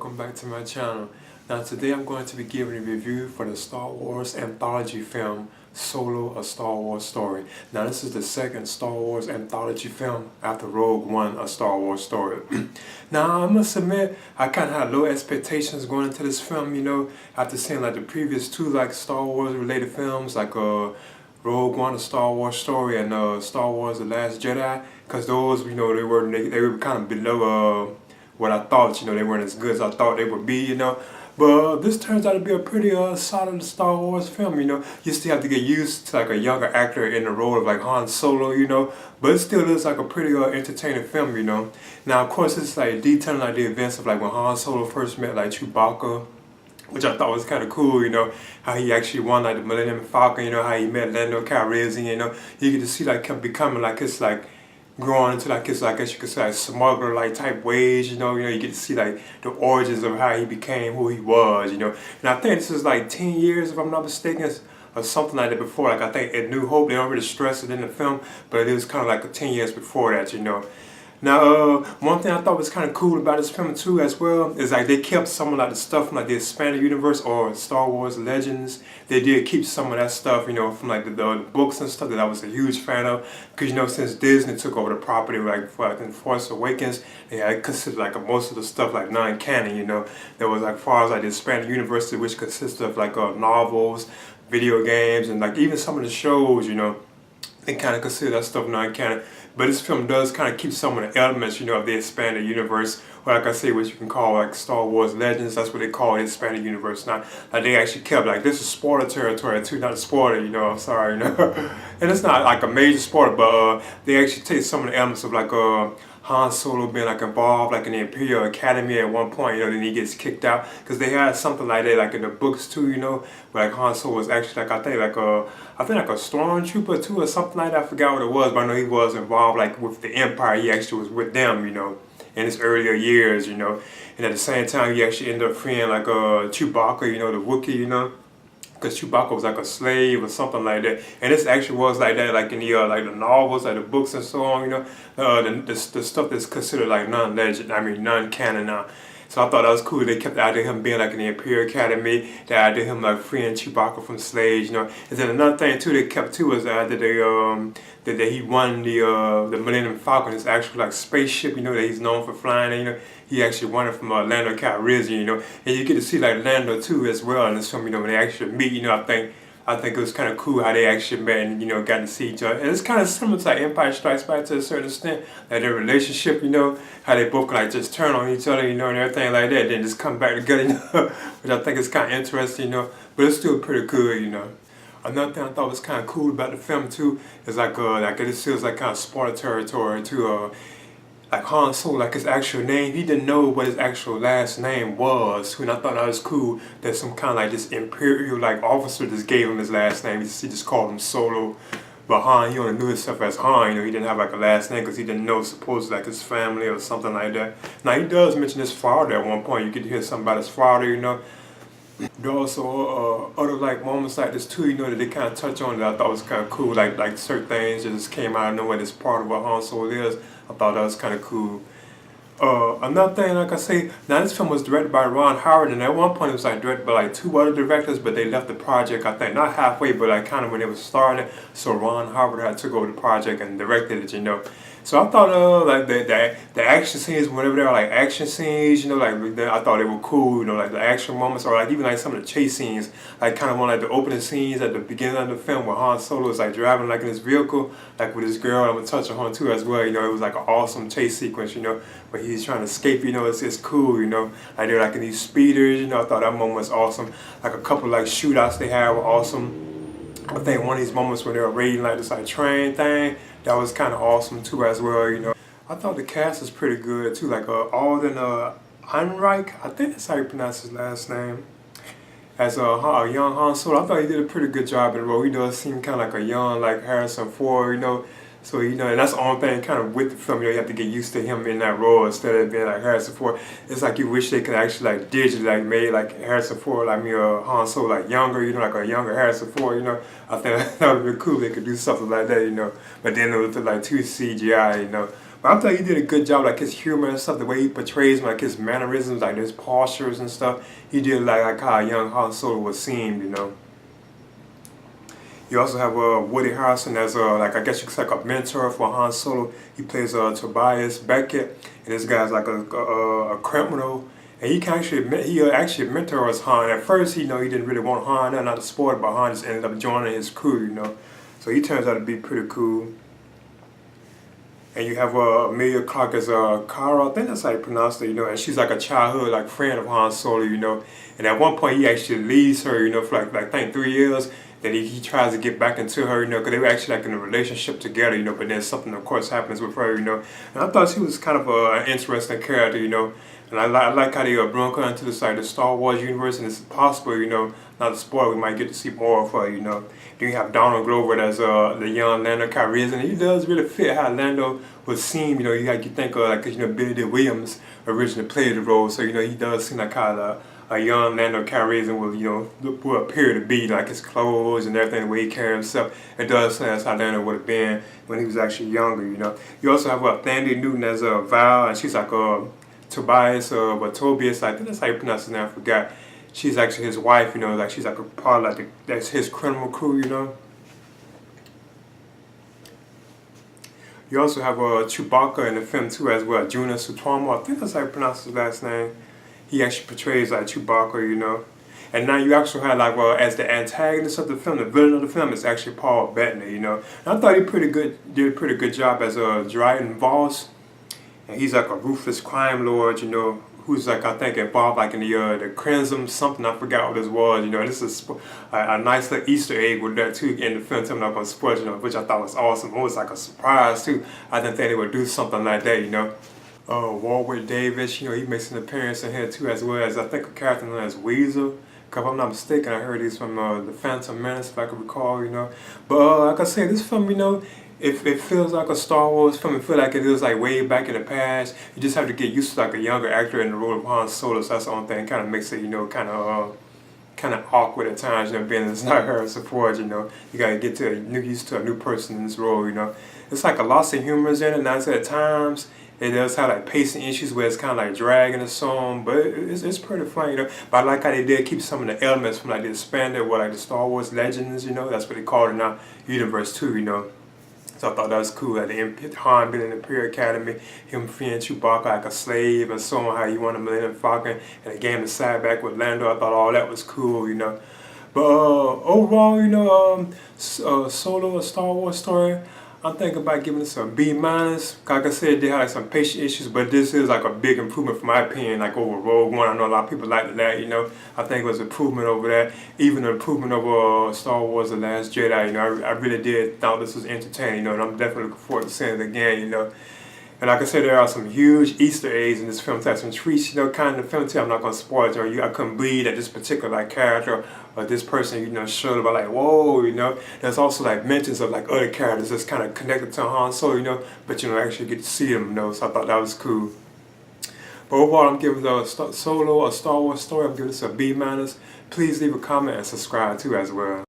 welcome back to my channel. Now today I'm going to be giving a review for the Star Wars anthology film Solo: A Star Wars Story. Now this is the second Star Wars anthology film after Rogue One: A Star Wars Story. Now I must admit I kind of had low expectations going into this film, after seeing like the previous two like Star Wars related films like Rogue One: A Star Wars Story and Star Wars: The Last Jedi, because those they were kind of below what I thought, they weren't as good as I thought they would be, But this turns out to be a pretty solid Star Wars film, You still have to get used to like a younger actor in the role of like Han Solo, But it still is like a pretty entertaining film, Now of course it's like detailing like the events of like when Han Solo first met like Chewbacca, which I thought was kind of cool, how he actually won like the Millennium Falcon, how he met Lando Calrissian, You get to see like him becoming like his like growing into like his, like, I guess you could say, like smuggler like type ways, you get to see like the origins of how he became who he was, And I think this is like 10 years if I'm not mistaken, or something like that before. Like I think at New Hope they don't really stress it in the film, but it was kind of like 10 years before that, Now, one thing I thought was kind of cool about this film too as well is like they kept some of like the stuff from like the expanded universe or Star Wars Legends. They did keep some of that stuff, from like the books and stuff that I was a huge fan of. Because since Disney took over the property like for like in Force Awakens, they had considered like most of the stuff like non-canon, There was like far as like the expanded universe, which consists of like novels, video games, and like even some of the shows, They kind of consider that stuff non-canon. But this film does kind of keep some of the elements, of the expanded universe. Or like I say, what you can call like Star Wars Legends. That's what they call the expanded universe now. Like they actually kept like, this is spoiler territory too, not a spoiler, I'm sorry, And it's not like a major spoiler, but they actually take some of the elements of like Han Solo being like involved like in the Imperial Academy at one point, then he gets kicked out. Because they had something like that like in the books too, where like Han Solo was actually like I think like a stormtrooper too or something like that. I forgot what it was, but I know he was involved like with the Empire. He actually was with them, in his earlier years, And at the same time he actually ended up freeing like Chewbacca, the Wookiee, because Chewbacca was like a slave or something like that, and this actually was like that, like in the like the novels, like the books and so on, the stuff that's considered like non-canon now. So I thought that was cool. They kept the idea of him being like in the Imperial Academy, the idea of him like freeing Chewbacca from slaves, And then another thing too they kept too was that that he won the Millennium Falcon, his actual like spaceship, that he's known for flying. He actually won it from Lando Calrissian, And you get to see like Lando too as well in this film, when they actually meet, I think it was kind of cool how they actually met and, got to see each other. And it's kind of similar to like Empire Strikes Back to a certain extent. Like their relationship, how they both like just turn on each other, and everything like that. Then just come back together, Which I think is kind of interesting, But it's still pretty good, Another thing I thought was kind of cool about the film too is like this feels like kind of spoiler territory too. Like Han Solo, like his actual name, he didn't know what his actual last name was. And I thought that was cool that some kind of like this Imperial like officer just gave him his last name. He just called him Solo. But Han, he only knew himself as Han, he didn't have like a last name because he didn't know supposedly like his family or something like that. Now he does mention his father at one point. You get to hear something about his father, There are also other like moments like this too, that they kind of touch on that I thought was kind of cool. Like certain things that just came out of nowhere. That's part of what Han Solo is. I thought that was kind of cool. Another thing, like I say, now this film was directed by Ron Howard, and at one point it was like directed by like 2 other directors, but they left the project, I think, not halfway, but like kind of when it was starting. So Ron Howard had took over the project and directed it, So I thought like the action scenes, whenever they were like action scenes, I thought they were cool, like the action moments, or like even like some of the chase scenes, like kind of one like the opening scenes at the beginning of the film where Han Solo is like driving like in his vehicle, like with his girl. I'm gonna touch on her too as well. It was like an awesome chase sequence, where he's trying to escape. It's cool, like they're like in these speeders. I thought that moment was awesome. Like a couple like shootouts they had were awesome. I think one of these moments when they were raiding like this like train thing, that was kind of awesome too as well, I thought the cast was pretty good too, like Alden Ehrenreich, I think that's how you pronounce his last name, as a young Han Solo. I thought he did a pretty good job in the role. He does seem kind of like a young like Harrison Ford, So, and that's the only thing kind of with the film, you have to get used to him in that role instead of being like Harrison Ford. It's like you wish they could actually like digitally like made like Harrison Ford, Han Solo like younger, like a younger Harrison Ford, I think that would be cool if they could do something like that, But then it was like too CGI, But I thought he did a good job, like his humor and stuff, the way he portrays him, like his mannerisms, like his postures and stuff. He did like how a young Han Solo was seen, you know. You also have Woody Harrelson as like, I guess you could say, like a mentor for Han Solo. He plays Tobias Beckett, and this guy's like a criminal, and he actually mentors Han. At first, he didn't really want Han, not to spoil it, but Han just ended up joining his crew, you know. So he turns out to be pretty cool. And you have Emilia Clarke as Kara, I think that's how you pronounce it, you know, and she's like a childhood like friend of Han Solo, you know. And at one point he actually leaves her, you know, for like I think 3 years. Then he tries to get back into her, you know, because they were actually like in a relationship together, you know, but then something of course happens with her, you know. And I thought she was kind of an interesting character, you know. And I like how they brought her into the Star Wars universe, and it's possible, you know, not to spoil, we might get to see more of her, you know. Then you have Donald Glover as the young Lando Calrissian, and he does really fit how Lando was seen, you know. You think of like, you know, Billy D. Williams originally played the role, so you know he does seem like how a young Lando Calrissian will, you know, will appear to be, like his clothes and everything, the way he carries himself. It does seem that's how Lando would have been when he was actually younger, you know. You also have Thandie Newton as Val, and she's like Tobias, but Tobias, I think that's how you pronounce his name, I forgot. She's actually his wife, you know, like she's like a part of like that's his criminal crew, you know. You also have Chewbacca in the film too as well, Juna Sutarmo, I think that's how you pronounce his last name. He actually portrays like Chewbacca, you know. And now you actually have like, as the antagonist of the film, the villain of the film is actually Paul Bettany, you know. And I thought he did a pretty good job as Dryden Voss. And he's like a ruthless crime lord, you know, who's like, I think, involved like in the Crimson something, I forgot what this was, you know. This is a nice little Easter egg with that too in the film, I'm not going to spoil, you know, which I thought was awesome. It was like a surprise too. I didn't think they would do something like that, you know. Warwick Davis, you know, he makes an appearance in here too, as well as I think a character known as Weasel. If I'm not mistaken, I heard he's from The Phantom Menace, if I can recall, you know. But like I said, this film, you know, it feels like a Star Wars film. It feels like it is like way back in the past. You just have to get used to like a younger actor in the role of Han Solo. So that's the only thing. Kind of makes it, you know, kind of awkward at times, you know, being it's not Harrison Ford, you know. You gotta get used to a new person in this role, you know. It's like a lots of humor in it, and I said at times it does have like pacing issues where it's kind of like dragging the song, but it's pretty fun, you know. But I like how they did keep some of the elements from like the expanded, like the Star Wars Legends, you know. That's what they call it now, universe too, you know. So I thought that was cool. Like the Han being in the Imperial Academy, him freeing Chewbacca like a slave, and showing how he won the Millennium Falcon, and the game the side back with Lando. I thought all that was cool, you know. But overall, you know, Solo, a Star Wars story, I'm thinking about giving this a B-. Like I said, they had like some patient issues, but this is like a big improvement from my opinion, like over Rogue One. I know a lot of people liked that, you know. I think it was an improvement over that, even an improvement over Star Wars The Last Jedi, you know. I really did thought this was entertaining, you know, and I'm definitely looking forward to seeing it again, you know. And like I said, there are some huge Easter eggs in this film. There's some treats, you know, kind of the film too. I'm not going to spoil it, you know. I couldn't believe that this particular like character or this person, you know, showed about like, whoa, you know. There's also like mentions of like other characters that's kind of connected to Han Solo, you know, but you know, actually get to see them, you know. So I thought that was cool. But overall, I'm giving Solo, a Star Wars story, I'm giving this a B-. Please leave a comment and subscribe too as well.